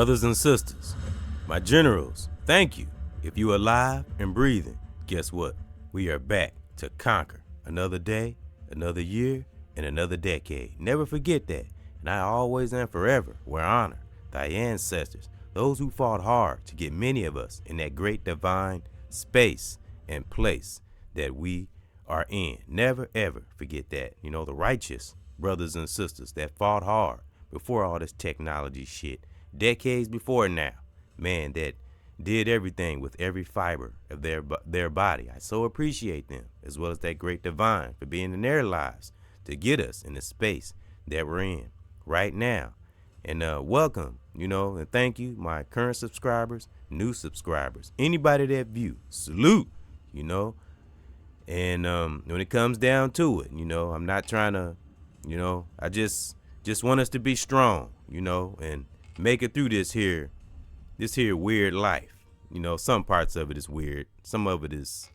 Brothers and sisters, my generals, thank you. If you are alive and breathing, guess what? We are back to conquer another day, another year, and another decade. Never forget that. And I always and forever will honor thy ancestors, those who fought hard to get many of us in that great divine space and place that we are in. Never ever forget that. You know, the righteous brothers and sisters that fought hard before all this technology shit, decades before now, man, that did everything with every fiber of their body. I so appreciate them, as well as that great divine for being in their lives to get us in the space that we're in right now. And welcome, you know, and thank you, my current subscribers, new subscribers, anybody that view, salute, you know. And when it comes down to it, you know, I'm not trying to, you know, I just want us to be strong, you know, and make it through this here weird life. You know, some parts of it is weird. Some of it is,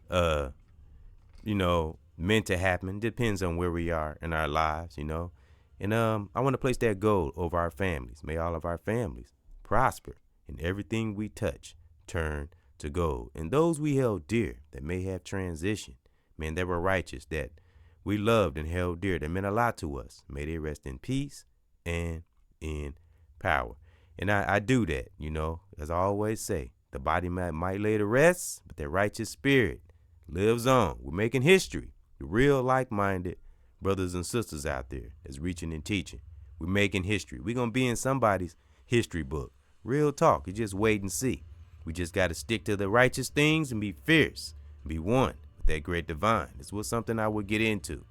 you know, meant to happen. Depends on where we are in our lives, you know. And I want to place that goal over our families. May all of our families prosper and everything we touch turn to gold. And those we held dear that may have transitioned, man, that were righteous, that we loved and held dear, that meant a lot to us. May they rest in peace and in power. And I do that, you know, as I always say, the body might lay to rest, but that righteous spirit lives on. We're making history. The real like-minded brothers and sisters out there that's reaching and teaching. We're making history. We're going to be in somebody's history book. Real talk. You just wait and see. We just got to stick to the righteous things and be fierce, be one with that great divine. This was something I would get into.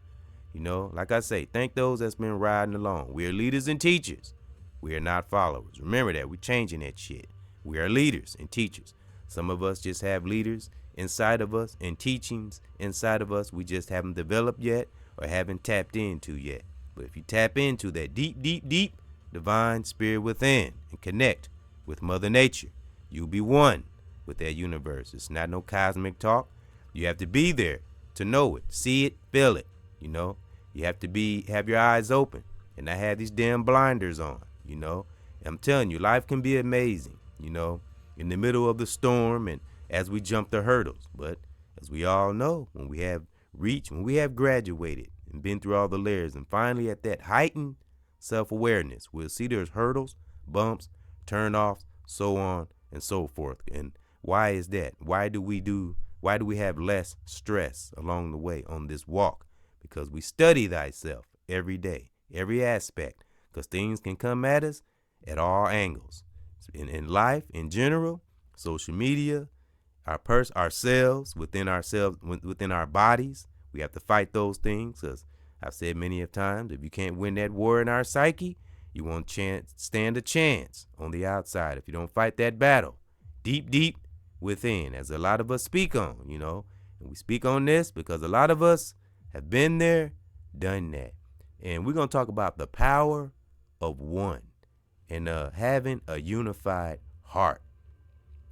You know, like I say, thank those that's been riding along. We are leaders and teachers. We are not followers. Remember that. We're changing that shit. We are leaders and teachers. Some of us just have leaders inside of us and teachings inside of us we just haven't developed yet or haven't tapped into yet. But if you tap into that deep, deep, deep divine spirit within and connect with Mother Nature, you'll be one with that universe. It's not no cosmic talk. You have to be there to know it, see it, feel it. You know, you have to have your eyes open and not have these damn blinders on. You know, I'm telling you, life can be amazing, you know, in the middle of the storm and as we jump the hurdles. But as we all know, when we have reached, when we have graduated and been through all the layers and finally at that heightened self-awareness, we'll see there's hurdles, bumps, turn-offs, so on and so forth. And why is that? Why do we have less stress along the way on this walk? Because we study thyself every day, every aspect. Because things can come at us at all angles. In life, in general, social media, ourselves, within our bodies, we have to fight those things. Because I've said many of times, if you can't win that war in our psyche, you won't stand a chance on the outside if you don't fight that battle deep, deep within, as a lot of us speak on, you know. And we speak on this because a lot of us have been there, done that. And we're going to talk about the power of one and having a unified heart.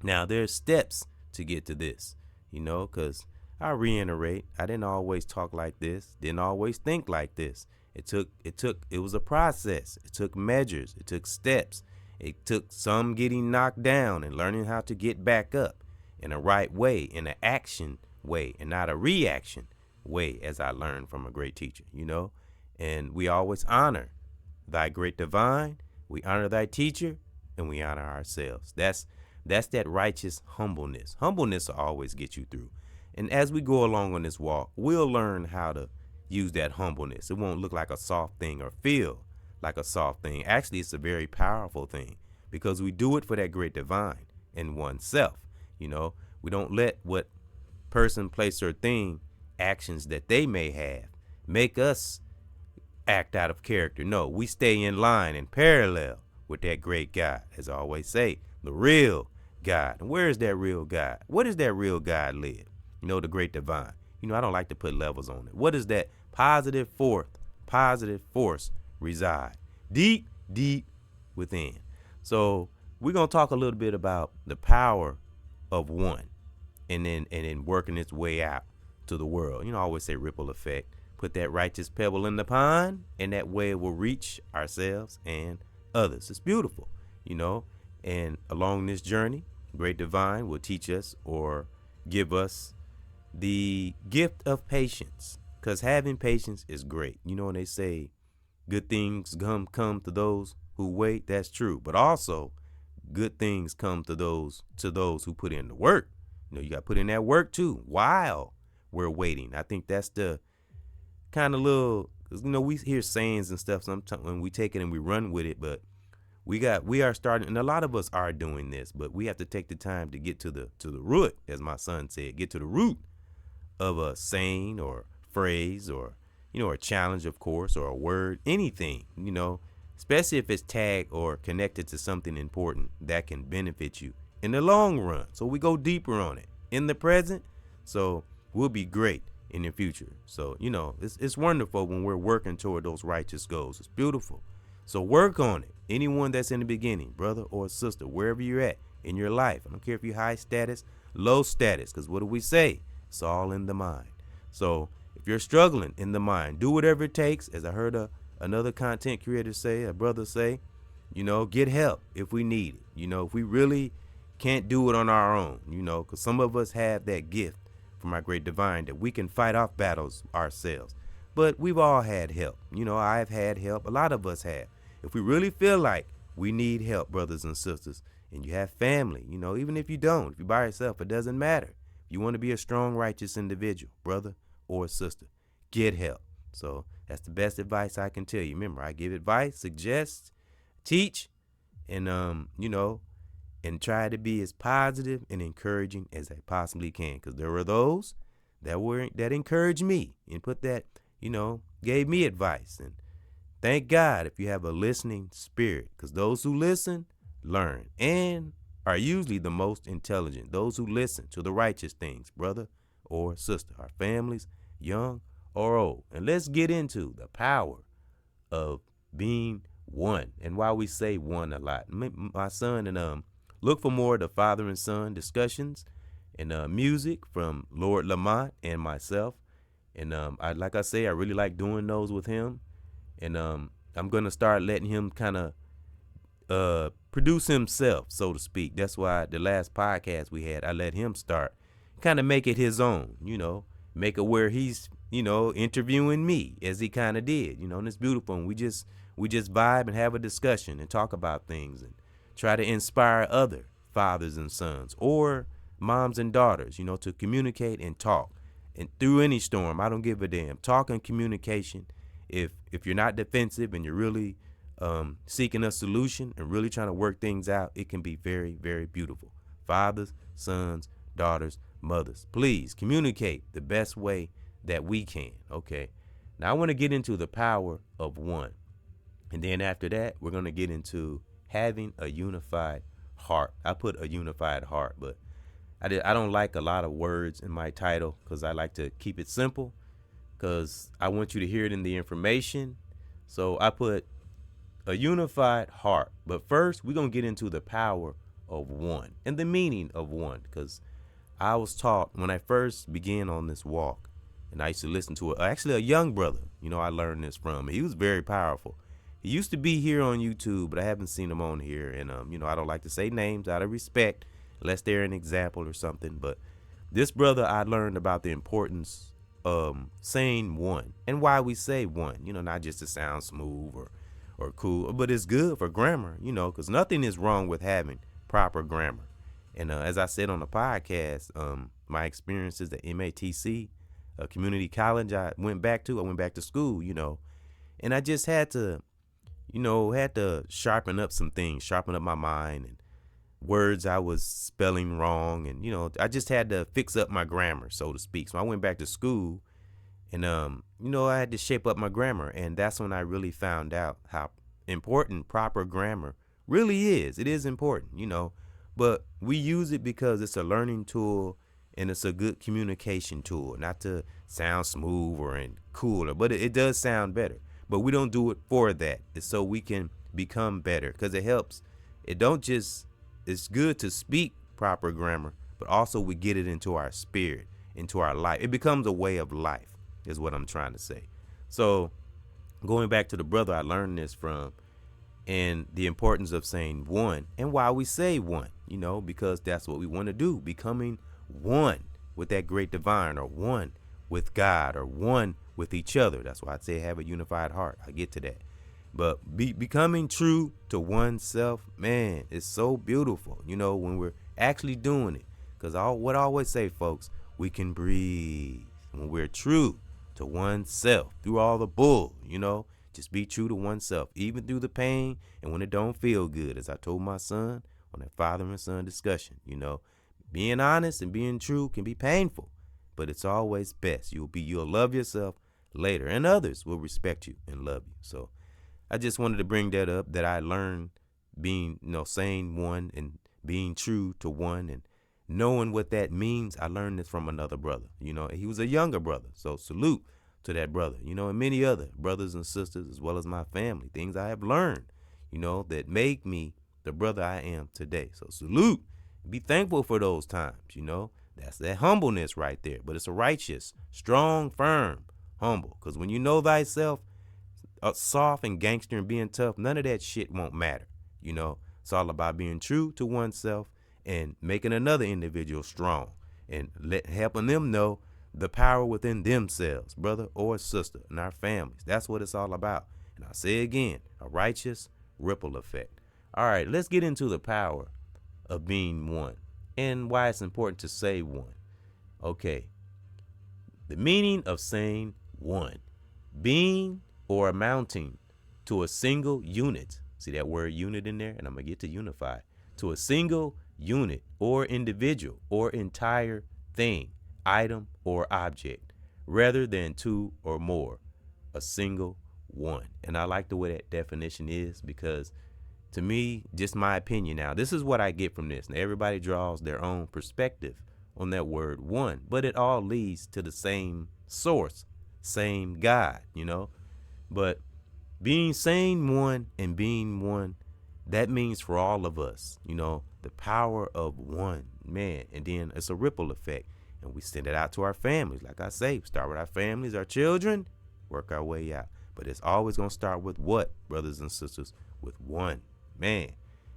Now, there's steps to get to this, you know, because I reiterate, I didn't always talk like this, didn't always think like this. It was a process. It took measures. It took steps. It took some getting knocked down and learning how to get back up in a right way, in an action way, and not a reaction way, as I learned from a great teacher, you know. And we always honor thy great divine, we honor thy teacher, and we honor ourselves. That's that righteous humbleness. Humbleness will always get you through. And as we go along on this walk, we'll learn how to use that humbleness. It won't look like a soft thing or feel like a soft thing. Actually, it's a very powerful thing because we do it for that great divine in oneself. You know, we don't let what person, place, or thing, actions that they may have, make us act out of character. No, we stay in line and parallel with that great God. As I always say, the real God. And where is that real God? Where does that real God live? You know, the great divine. You know, I don't like to put levels on it. What does that positive force reside? Deep, deep within. So we're going to talk a little bit about the power of one and then working its way out to the world. You know, I always say ripple effect. Put that righteous pebble in the pond, and that way it will reach ourselves and others. It's beautiful. you know. And along this journey, Great Divine will teach us or give us the gift of patience, because having patience is great. You know, when they say good things come to those who wait, that's true. But also, good things come to those who put in the work. You know, you got to put in that work too while we're waiting. I think that's the kind of little, cause you know, we hear sayings and stuff sometimes when we take it and we run with it, but we are starting, and a lot of us are doing this, but we have to take the time to get to the root, as my son said, get to the root of a saying or phrase, or you know, a challenge, of course, or a word, anything, you know, especially if it's tagged or connected to something important that can benefit you in the long run. So we go deeper on it in the present, so we'll be great in the future. So you know, it's wonderful when we're working toward those righteous goals. It's beautiful. So work on it. Anyone that's in the beginning, brother or sister, wherever you're at in your life, I don't care if you're high status, low status, because what do we say? It's all in the mind. So if you're struggling in the mind, do whatever it takes. As I heard another content creator say, a brother say, you know, get help if we need it. You know, if we really can't do it on our own, you know, because some of us have that gift from our Great Divine that we can fight off battles ourselves. But we've all had help. You know, I've had help. A lot of us have. If we really feel like we need help, brothers and sisters, and you have family, you know, even if you don't, if you're by yourself, it doesn't matter. If you want to be a strong, righteous individual, brother or sister, get help. So that's the best advice I can tell you. Remember, I give advice, suggest, teach, and, you know, and try to be as positive and encouraging as I possibly can. Because there were those that encouraged me and put that, you know, gave me advice. And thank God if you have a listening spirit, because those who listen learn and are usually the most intelligent. Those who listen to the righteous things, brother or sister, our families, young or old. And let's get into the power of being one. And why we say one a lot, my son, and look for more of the father and son discussions and music from Lord Lamont and myself. And like I say, I really like doing those with him. And I'm going to start letting him kind of produce himself, so to speak. That's why the last podcast we had, I let him start, kind of make it his own, you know, make it where he's, you know, interviewing me as he kind of did, you know, and it's beautiful. And we just vibe and have a discussion and talk about things and try to inspire other fathers and sons or moms and daughters, you know, to communicate and talk. And through any storm, I don't give a damn. Talk and communication. If you're not defensive and you're really seeking a solution and really trying to work things out, it can be very, very beautiful. Fathers, sons, daughters, mothers, please communicate the best way that we can. Okay. Now I want to get into the power of one. And then after that, we're going to get into having a unified heart. I put a unified heart, but I don't like a lot of words in my title because I like to keep it simple because I want you to hear it in the information. So I put a unified heart. But first, we're going to get into the power of one and the meaning of one, because I was taught when I first began on this walk, and I used to listen to actually a young brother, you know, I learned this from. He was very powerful. He used to be here on YouTube, but I haven't seen him on here. And, you know, I don't like to say names out of respect, unless they're an example or something. But this brother, I learned about the importance of saying one and why we say one, you know, not just to sound smooth or cool, but it's good for grammar, you know, because nothing is wrong with having proper grammar. And as I said on the podcast, my experiences at MATC, a community college I went back to school, you know, and I just had to sharpen up some things, sharpen up my mind and words I was spelling wrong. And, you know, I just had to fix up my grammar, so to speak. So I went back to school and, you know, I had to shape up my grammar. And that's when I really found out how important proper grammar really is. It is important, you know, but we use it because it's a learning tool and it's a good communication tool, not to sound smooth or cooler, but it does sound better. But we don't do it for that. It's so we can become better, because it helps. It's good to speak proper grammar, but also we get it into our spirit, into our life. It becomes a way of life, is what I'm trying to say. So going back to the brother I learned this from, and the importance of saying one and why we say one, because that's what we want to do, becoming one with that great divine, or one with God, or one with each other. That's why I say have a unified heart. I get to that. But becoming true to oneself, man, it's so beautiful, when we're actually doing it. Because what I always say, folks, we can breathe when we're true to oneself through all the bull, Just be true to oneself, even through the pain and when it don't feel good. As I told my son on that father and son discussion, being honest and being true can be painful, but it's always best. You'll love yourself later, and others will respect you and love you. So I just wanted to bring that up, that I learned being, saying one and being true to one and knowing what that means. I learned this from another brother. He was a younger brother. So salute to that brother, and many other brothers and sisters, as well as my family. Things I have learned, that make me the brother I am today. So salute. Be thankful for those times, That's that humbleness right there. But it's a righteous, strong, firm, humble. Because when you know thyself, soft and gangster and being tough, none of that shit won't matter. It's all about being true to oneself and making another individual strong and helping them know the power within themselves, brother or sister, and our families. That's what it's all about. And I'll say again, a righteous ripple effect. All right, let's get into the power of being one and why it's important to say one. Okay, the meaning of saying one: being or amounting to a single unit. See that word unit in there? And I'm going to get to unify. To a single unit or individual or entire thing, item, or object, rather than two or more, a single one. And I like the way that definition is, because to me, just my opinion now, this is what I get from this. Now, everybody draws their own perspective on that word one, but it all leads to the same source, same God, But saying one and being one, that means for all of us, the power of one, man. And then it's a ripple effect. And we send it out to our families. Like I say, start with our families, our children, work our way out. But it's always going to start with what, brothers and sisters? With one, man.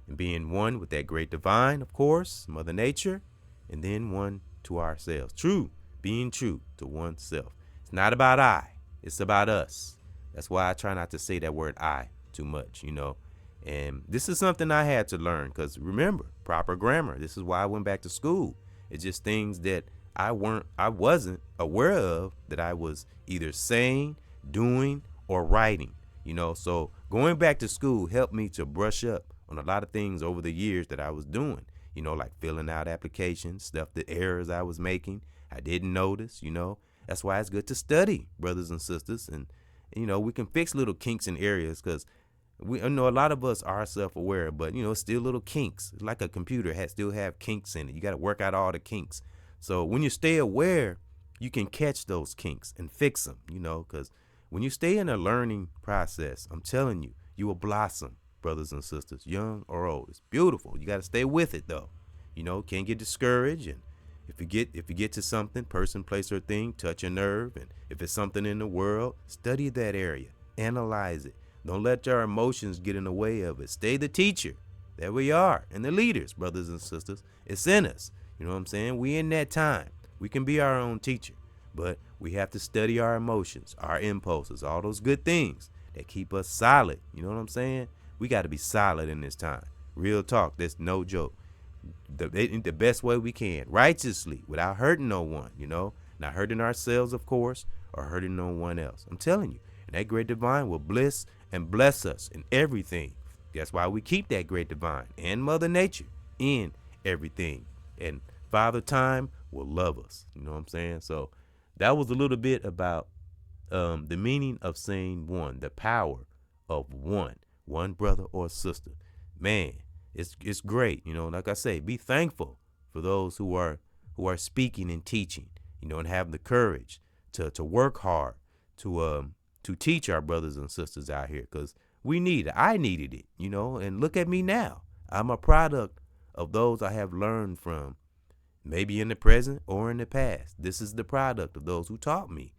And being one with that great divine, of course, Mother Nature, and then one to ourselves. True, being true to oneself. It's not about I, it's about us. That's why I try not to say that word I too much, And this is something I had to learn, because remember, proper grammar. This is why I went back to school. It's just things that I wasn't aware of that I was either saying, doing, or writing, So going back to school helped me to brush up on a lot of things over the years that I was doing, like filling out applications, the errors I was making. I didn't notice, That's why it's good to study, brothers and sisters, and we can fix little kinks in areas, because we know a lot of us are self-aware, but still little kinks. It's like a computer still have kinks in it. You got to work out all the kinks. So when you stay aware, you can catch those kinks and fix them. Because when you stay in a learning process, I'm telling you, you will blossom, brothers and sisters, young or old. It's beautiful. You got to stay with it though. Can't get discouraged, and if you get to something, person, place, or thing, touch a nerve, and if it's something in the world, study that area, analyze it. Don't let your emotions get in the way of it. Stay the teacher. There we are. And the leaders, brothers and sisters, it's in us. You know what I'm saying? We in that time. We can be our own teacher, but we have to study our emotions, our impulses, all those good things that keep us solid. You know what I'm saying? We got to be solid in this time. Real talk. That's no joke. The best way we can, righteously, without hurting no one, not hurting ourselves, of course, or hurting no one else. I'm telling you, and that great divine will bless us in everything. That's why we keep that great divine and Mother Nature in everything. And Father Time will love us. You know what I'm saying? So that was a little bit about the meaning of saying one, the power of one brother or sister. Man, it's great. Like I say, be thankful for those who are speaking and teaching, and have the courage to work hard to teach our brothers and sisters out here, because we need it. I needed it, and look at me now. I'm a product of those I have learned from, maybe in the present or in the past. This is the product of those who taught me.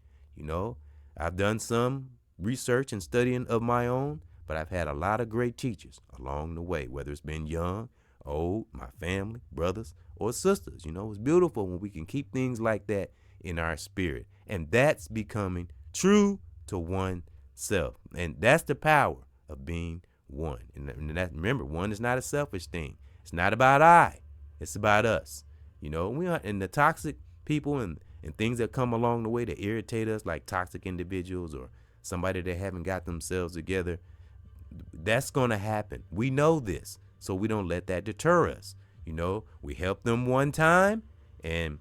I've done some research and studying of my own, but I've had a lot of great teachers along the way, whether it's been young, old, my family, brothers, or sisters. It's beautiful when we can keep things like that in our spirit. And that's becoming true to oneself. And that's the power of being one. And that, remember, one is not a selfish thing. It's not about I. It's about us. We are, and the toxic people and things that come along the way that irritate us, like toxic individuals or somebody that haven't got themselves together, that's going to happen. We know this, so we don't let that deter us. We help them one time and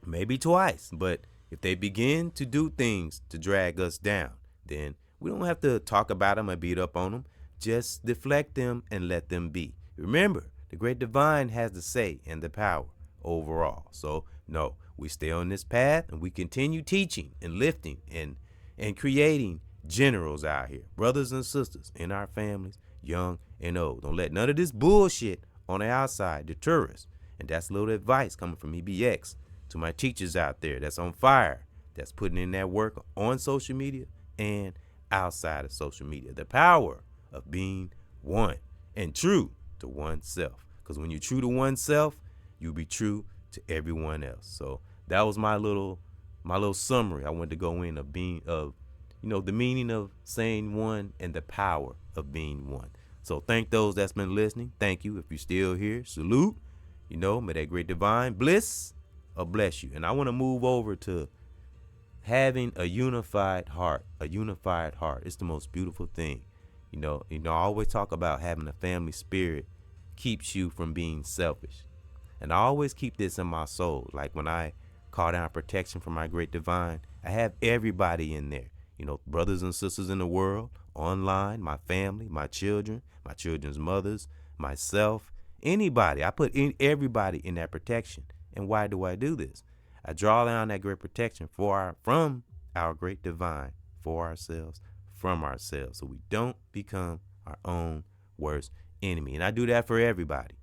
maybe twice, but if they begin to do things to drag us down, then we don't have to talk about them or beat up on them. Just deflect them and let them be. Remember, the great divine has the say and the power overall. So no, we stay on this path and we continue teaching and lifting and creating generals out here, brothers and sisters in our families, young and old. Don't let none of this bullshit on the outside deter us. And that's a little advice coming from EBX to my teachers out there that's on fire, that's putting in that work on social media and outside of social media. The power of being one and true to oneself. Because when you're true to oneself, you'll be true to everyone else. So that was my little summary. I wanted to go in of the meaning of saying one and the power of being one. So thank those that's been listening. Thank you. If you're still here, salute. May that great divine bliss or bless you. And I want to move over to having a unified heart. A unified heart. It's the most beautiful thing. I always talk about having a family spirit keeps you from being selfish. And I always keep this in my soul. Like when I call down protection from my great divine, I have everybody in there. Brothers and sisters in the world, online, my family, my children, my children's mothers, myself, anybody. I put everybody in that protection. And why do I do this? I draw down that great protection from our great divine for ourselves, from ourselves, so we don't become our own worst enemy. And I do that for everybody,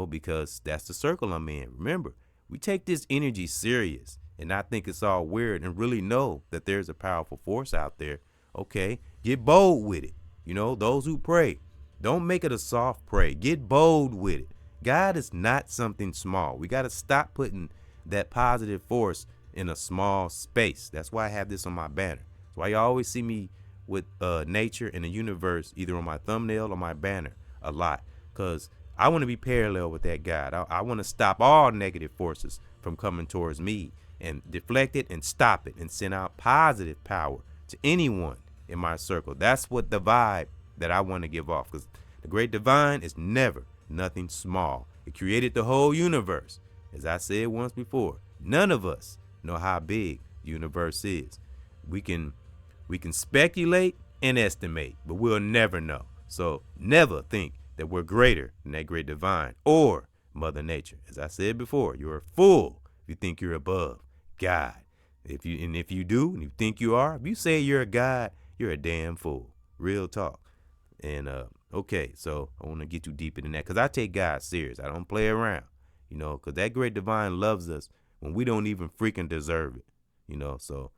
because that's the circle I'm in. Remember, we take this energy serious and not think it's all weird and really know that there's a powerful force out there. Okay, get bold with it. Those who pray, don't make it a soft pray. Get bold with it. God is not something small. We got to stop putting that positive force in a small space. That's why I have this on my banner. That's why you always see me with nature and the universe either on my thumbnail or my banner a lot, because I want to be parallel with that God. I want to stop all negative forces from coming towards me and deflect it and stop it and send out positive power to anyone in my circle. That's what the vibe that I want to give off, because the great divine is never nothing small. It created the whole universe. As I said once before, none of us know how big the universe is. We can speculate and estimate, but we'll never know. So never think that we're greater than that great divine or Mother Nature. As I said before, you're a fool if you think you're above God. If you do, and you think you are, if you say you're a God, you're a damn fool. Real talk. And okay, so I want to get too deep into that, because I take God serious. I don't play around, because that great divine loves us when we don't even freaking deserve it, So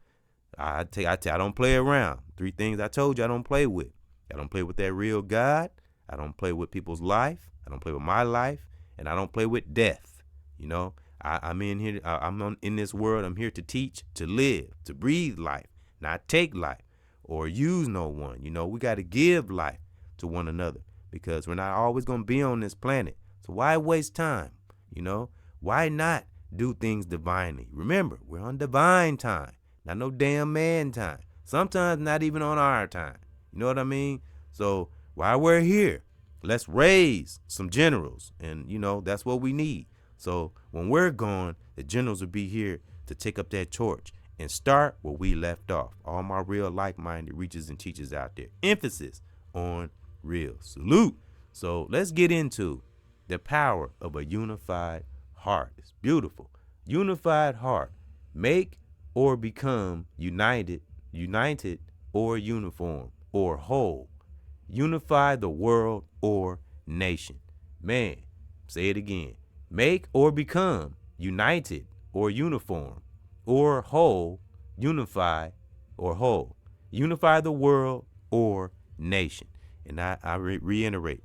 I don't play around. 3 things I told you I don't play with. I don't play with that real God. I don't play with people's life. I don't play with my life, and I don't play with death. I'm in here. I'm in this world. I'm here to teach, to live, to breathe life, not take life or use no one. We got to give life to one another, because we're not always going to be on this planet. So why waste time? Why not do things divinely? Remember, we're on divine time, not no damn man time. Sometimes not even on our time. You know what I mean? So while we're here, let's raise some generals, and that's what we need. So when we're gone, the generals will be here to take up that torch and start where we left off. All my real like-minded reachers and teachers out there. Emphasis on real. Salute. So let's get into the power of a unified heart. It's beautiful. Unified heart. Make or become united or uniform or whole. Unify the world or nation. Man, say it again. Make or become united or uniform or whole. Unify or whole. Unify the world or nation. And I reiterate,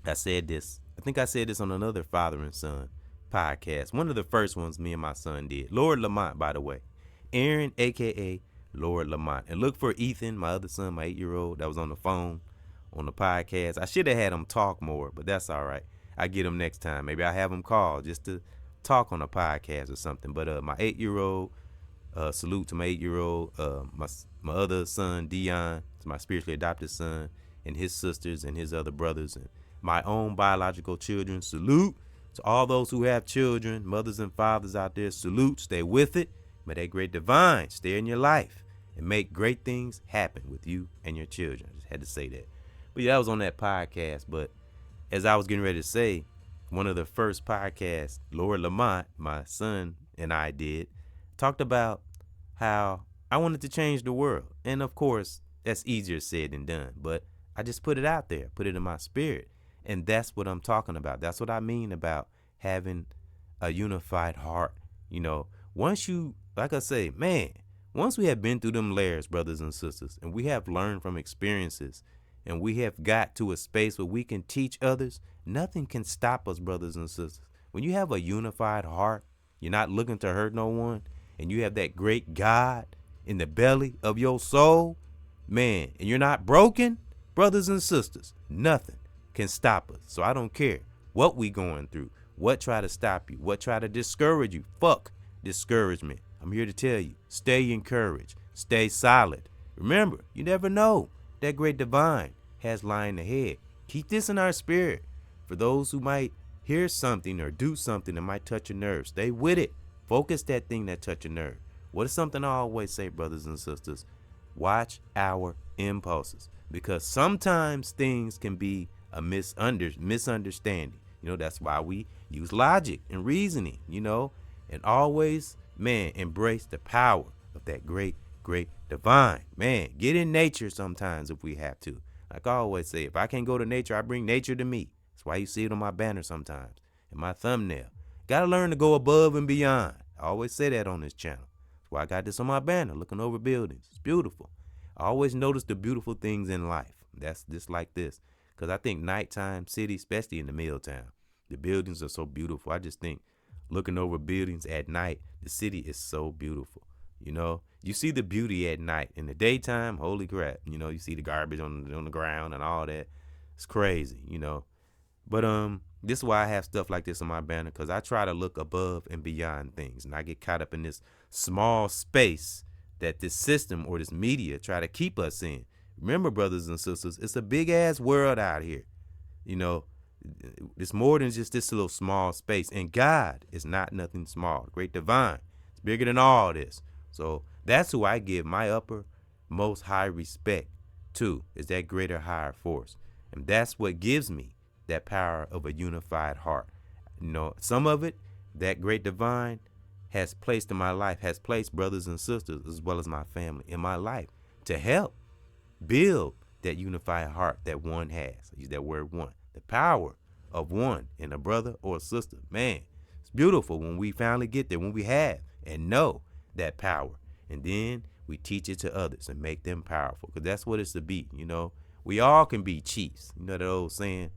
I said this. I think I said this on another father and son podcast. One of the first ones me and my son did. Lord Lamont, by the way. Aaron, a.k.a. Lord Lamont. And look for Ethan, my other son, my 8-year-old, that was on the phone on the podcast. I should have had him talk more, but that's all right. I get him next time. Maybe I have him call just to talk on a podcast or something. But my 8-year-old, salute to my 8-year-old, my other son, Dion, to my spiritually adopted son, and his sisters and his other brothers, and my own biological children. Salute to all those who have children, mothers and fathers out there. Salute, stay with it. May that great divine stay in your life and make great things happen with you and your children. I just had to say that. But yeah, that was on that podcast. But as I was getting ready to say, one of the first podcasts, Lord Lamont, my son, and I did, talked about how I wanted to change the world. And of course, that's easier said than done. But I just put it out there, put it in my spirit. And that's what I'm talking about. That's what I mean about having a unified heart. You know, once you, like I say, man, once we have been through them layers, brothers and sisters, and we have learned from experiences, and we have got to a space where we can teach others, nothing can stop us, brothers and sisters. When you have a unified heart, you're not looking to hurt no one, and you have that great God in the belly of your soul, man, and you're not broken, brothers and sisters, nothing can stop us. So I don't care what we going through, what try to stop you, what try to discourage you. Fuck discouragement. I'm here to tell you, stay encouraged, stay solid. Remember, you never know. That great divine has lying ahead. Keep this in our spirit. For those who might hear something or do something that might touch your nerve, stay with it. Focus that thing that touch your nerve. What is something I always say, brothers and sisters? Watch our impulses, because sometimes things can be a misunderstanding. You know, that's why we use logic and reasoning, you know, and always, man, embrace the power of that great divine. Man, get in nature sometimes if we have to. Like I always say, if I can't go to nature, I bring nature to me. That's why you see it on my banner sometimes, in my thumbnail. Gotta learn to go above and beyond. I always say that on this channel. That's why I got this on my banner, looking over buildings. It's beautiful. I always notice the beautiful things in life. That's just like this. Because I think nighttime city, especially in the Milltown, the buildings are so beautiful. I just think looking over buildings at night, the city is so beautiful. You know, you see the beauty at night. In the daytime, holy crap. You know, you see the garbage on the ground and all that. It's crazy, you know. But this is why I have stuff like this on my banner, because I try to look above and beyond things. And I get caught up in this small space that this system or this media try to keep us in. Remember, brothers and sisters, it's a big-ass world out here. You know, it's more than just this little small space. And God is not nothing small. Great divine. It's bigger than all this. So that's who I give my upper most high respect to, is that greater higher force. And that's what gives me that power of a unified heart. You know, some of it, that great divine has placed in my life, has placed brothers and sisters as well as my family in my life to help build that unified heart that one has. I use that word one. The power of one in a brother or a sister. Man, it's beautiful when we finally get there, when we have and know that power. And then we teach it to others and make them powerful, because that's what it's to be. You know, we all can be chiefs. You know that old saying,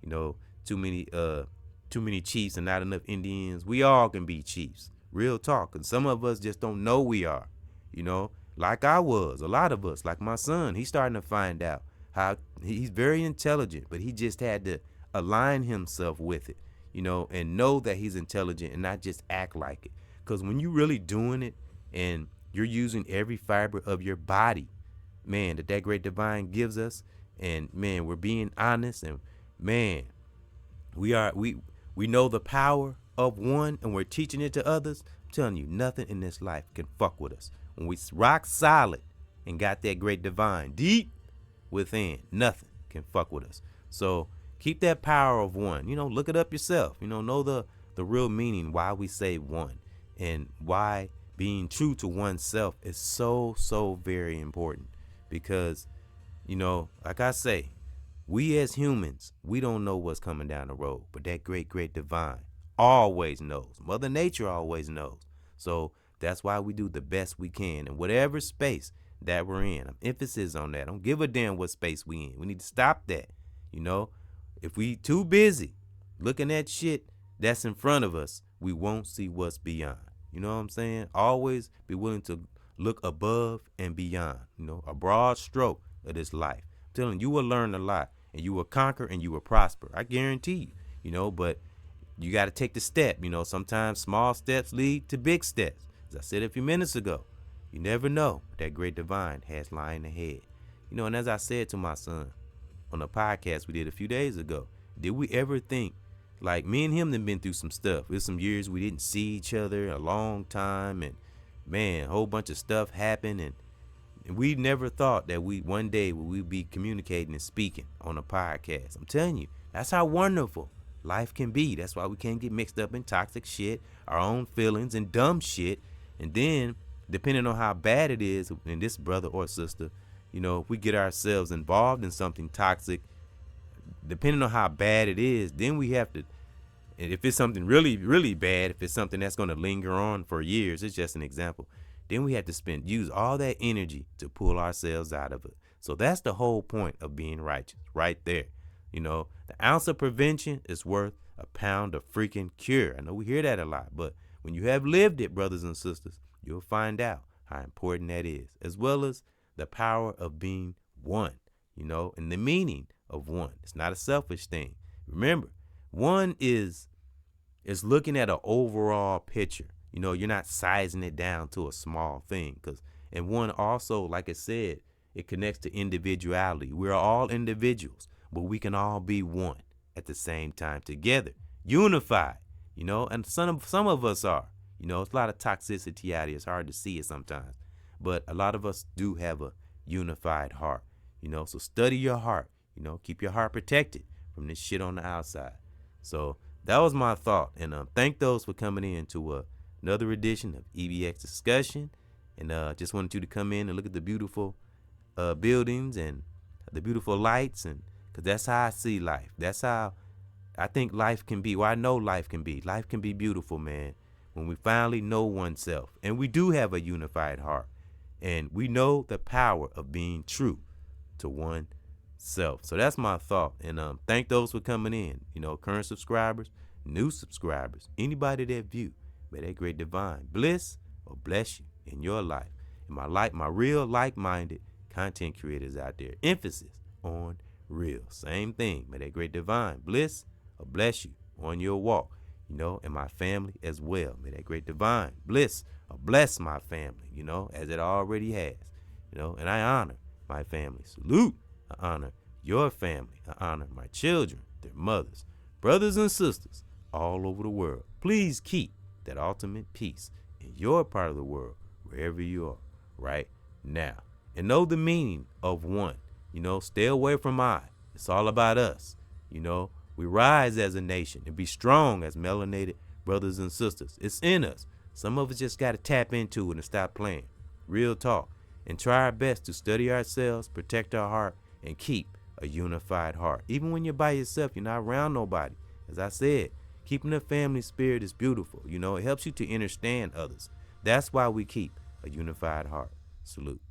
you know, too many chiefs and not enough Indians. We all can be chiefs. Real talk. And some of us just don't know we are, you know, like I was. A lot of us, like my son, he's starting to find out how he's very intelligent, but he just had to align himself with it, you know, and know that he's intelligent and not just act like it. Because when you're really doing it and you're using every fiber of your body, man, that great divine gives us, and man, we're being honest, and man, we know the power of one, and we're teaching it to others. I'm telling you, nothing in this life can fuck with us. When we rock solid and got that great divine deep within, nothing can fuck with us. So keep that power of one. You know, look it up yourself. You know the real meaning, why we say one, and why being true to oneself is so very important. Because, you know, like I say, we as humans, we don't know what's coming down the road, but that great divine always knows. Mother Nature always knows. So that's why we do the best we can in whatever space that we're in. I'm emphasis on that. I don't give a damn what space we in. We need to stop that. You know, if we too busy looking at shit that's in front of us, we won't see what's beyond. You know what I'm saying? Always be willing to look above and beyond. You know, a broad stroke of this life. I'm telling you, you will learn a lot, and you will conquer, and you will prosper. I guarantee you. You know, but you got to take the step. You know, sometimes small steps lead to big steps. As I said a few minutes ago, you never know what that great divine has lying ahead. You know, and as I said to my son on a podcast we did a few days ago, did we ever think, like, me and him have been through some stuff. There's some years we didn't see each other a long time, and man, a whole bunch of stuff happened, and we never thought that one day we'd be communicating and speaking on a podcast. I'm telling you, that's how wonderful life can be. That's why we can't get mixed up in toxic shit, our own feelings, and dumb shit. And then, depending on how bad it is in this brother or sister, you know, if we get ourselves involved in something toxic, depending on how bad it is, then we have to, and if it's something really, really bad, if it's something that's going to linger on for years, it's just an example, then we have to use all that energy to pull ourselves out of it. So that's the whole point of being righteous, right there. You know, the ounce of prevention is worth a pound of freaking cure. I know we hear that a lot, but when you have lived it, brothers and sisters, you'll find out how important that is, as well as the power of being one, you know, and the meaning of one. It's not a selfish thing. Remember, one is looking at an overall picture. You know, you're not sizing it down to a small thing, and one also, like I said, it connects to individuality. We're all individuals, but we can all be one at the same time together, unified, you know, and some of us are, you know, it's a lot of toxicity out here. It's hard to see it sometimes, but a lot of us do have a unified heart, you know, so study your heart, you know, keep your heart protected from this shit on the outside. So that was my thought, and thank those for coming in to another edition of EBX Discussion, and just wanted you to come in and look at the beautiful buildings and the beautiful lights, and because that's how I see life. That's how I think life can be. Well, I know life can be. Life can be beautiful, man, when we finally know oneself, and we do have a unified heart, and we know the power of being true to oneself. So that's my thought, and thank those for coming in. You know, current subscribers, new subscribers, anybody that view. May that great divine bliss or bless you in your life. And my real like-minded content creators out there, emphasis on real. Same thing. May that great divine bliss or bless you on your walk, you know, and my family as well. May that great divine bliss or bless my family, you know, as it already has, you know, and I honor my family. Salute. I honor your family. I honor my children, their mothers, brothers and sisters all over the world. Please keep that ultimate peace in your part of the world, wherever you are right now. And know the meaning of one. You know, stay away from I. It's all about us. You know, we rise as a nation and be strong as melanated brothers and sisters. It's in us. Some of us just got to tap into it and stop playing. Real talk. And try our best to study ourselves, protect our heart, and keep a unified heart. Even when you're by yourself, you're not around nobody. As I said, keeping the family spirit is beautiful. You know, it helps you to understand others. That's why we keep a unified heart. Salute.